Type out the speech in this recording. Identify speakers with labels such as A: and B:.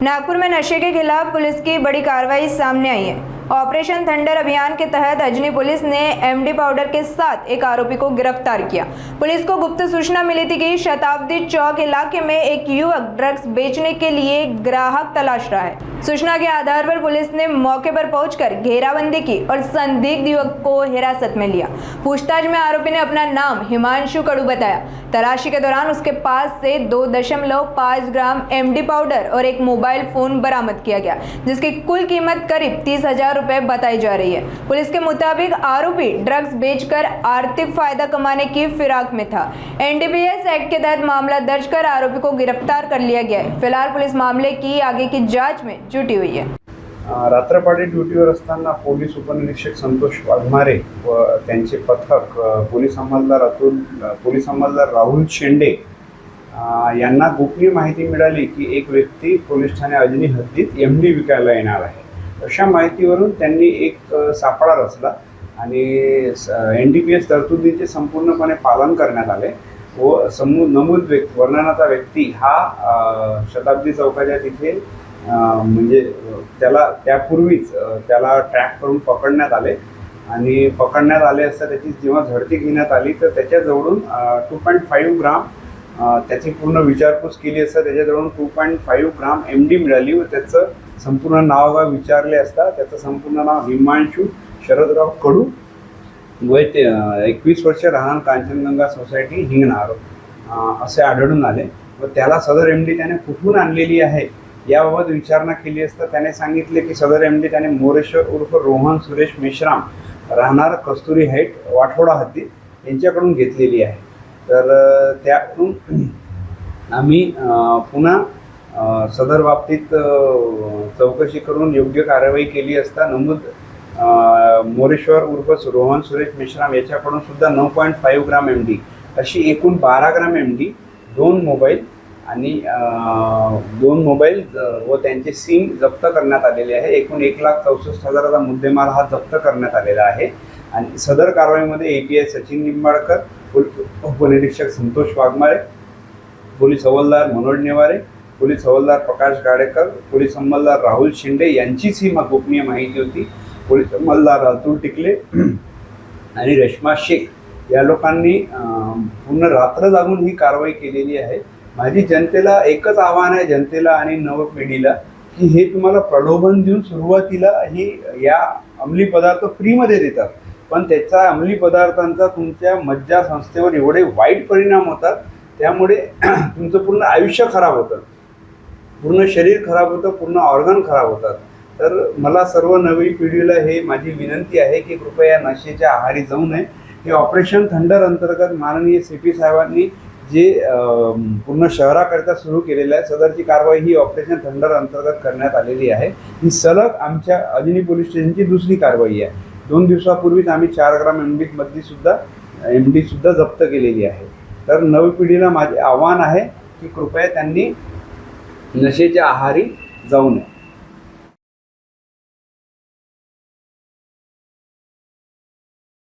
A: नागपुर में नशे के खिलाफ पुलिस की बड़ी कार्रवाई सामने आई है। ऑपरेशन थंडर अभियान के तहत अजनी पुलिस ने एमडी पाउडर के साथ एक आरोपी को गिरफ्तार किया। पुलिस को गुप्त सूचना मिली थी कि शताब्दी चौक इलाके में एक युवक ड्रग्स बेचने के लिए ग्राहक तलाश रहा है। सूचना के आधार पर पुलिस ने मौके पर पहुंचकर घेराबंदी की और संदिग्ध युवक को हिरासत में लिया। पूछताछ में आरोपी ने अपना नाम हिमांशु कडू बताया। तलाशी के दौरान उसके पास से 2.5 ग्राम एमडी पाउडर और एक मोबाइल फोन बरामद किया गया, जिसकी कुल कीमत करीब 30,000 रुपए बताई जा रही है। पुलिस के मुताबिक आरोपी ड्रग्स बेचकर आर्थिक फायदा कमाने की फिराक में था। एनडीपीएस एक्ट के तहत मामला दर्ज कर आरोपी को गिरफ्तार कर लिया गया है। फिलहाल पुलिस मामले की आगे की जांच में जुटी हुई है।
B: रात्रपाळी ड्युटीवर असताना पोलीस उपनिरीक्षक संतोष वाघमारे व त्यांचे पथक पोलीस अंमलदार राहुल शेंडे यांना गोपनीय माहिती मिळाली की एक व्यक्ती पोलीस ठाणे अजनी हद्दीत एमडी विकायला येणार आहे। अशा माहितीवरून त्यांनी एक सापळा रचला आणि एनडीपीएस तरतुदीचे संपूर्णपणे पालन करण्यात आले व नमूद वर्णनाचा व्यक्ती हा शताब्दी चौकाच्या तिथे म्हणजे त्यापूर्वीच त्याला ट्रॅक करून पकडण्यात आले आणि पकडण्यात आले असता त्याची जेव्हा झडती घेण्यात आली तर त्याच्याजवळून 2.5 ग्राम त्याची पूर्ण विचारपूस केली असता त्याच्याजवळून 2.5 ग्राम एमडी मिळाली व त्याचं संपूर्ण नाव विचारले असता त्याचं संपूर्ण नाव हिमांशु शरदराव कडू वय 21 वर्ष, राहणार कांचनगंगा सोसायटी हिंगणार असे आढळून आले व त्याला सदर एमडी त्याने कुठून आणलेली आहे याबाबत विचारणा केली असता त्याने सांगितले की सदर एमडी त्याने मोरेश्वर उर्फ रोहन सुरेश मेश्राम राहणार कस्तुरी हाईट वाठोडा हद्दीत यांच्याकडून घेतलेली आहे। तर त्यातून आम्ही पुन्हा सदर बाबतीत चौकशी करून योग्य कारवाई केली असता नमूद मोरेश्वर उर्फ रोहन सुरेश मेश्राम याच्याकडून सुद्धा 9.5 ग्राम एमडी अशी एकूण 12 ग्राम एमडी, 2 मोबाईल आणि 2 मोबाईल व त्यांचे सिम जप्त करण्यात आलेले आहे। एकूण 1,64,000चा मुद्देमाल हा जप्त करण्यात आलेला आहे आणि सदर कारवाईमध्ये एपीआय सचिन निंबाळकर, उपनिरीक्षक संतोष वाघमारे, पोलीस हवालदार मनोज नेवारे, पोलीस हवालदार प्रकाश गाडेकर, पोलीस अंमलदार राहुल शिंदे यांचीच ही गोपनीय माहिती होती। पोलीस अंमलदार अतुल टिकले आणि रेश्मा शेख या लोकांनी पूर्ण रात्र जागून ही कारवाई केलेली आहे। माझी जनतेला एकच आव्हान आहे, जनतेला आणि नवपिढीला, की हे तुम्हाला प्रलोभन देऊन सुरुवातीला ही या अंमली पदार्थ फ्रीमध्ये देतात, पण त्याचा अंमली पदार्थांचा तुमच्या मज्जा संस्थेवर एवढे वाईट परिणाम होतात, त्यामुळे तुमचं पूर्ण आयुष्य खराब होतं, पूर्ण शरीर खराब होतं, पूर्ण ऑर्गन खराब होतात। तर मला सर्व नवी पिढीला हे माझी विनंती आहे की कृपया नशेच्या आहारी जाऊ नये। हे ऑपरेशन थंडर अंतर्गत माननीय सीपी साहेबांनी जे पूर्ण शहराकरिता सुरू केलेलं आहे, सदरची कारवाई ही ऑपरेशन थंडर अंतर्गत करण्यात आलेली आहे। ही सलग आमच्या अजनी पोलीस स्टेशनची दुसरी कारवाई आहे। 2 दिवसापूर्वीच आम्ही 4 ग्राम एमडी सुद्धा जप्त केलेली आहे। तर नवी पिढीला माझे आव्हान आहे की कृपया त्यांनी नशेच्या आहारी जाऊ नये।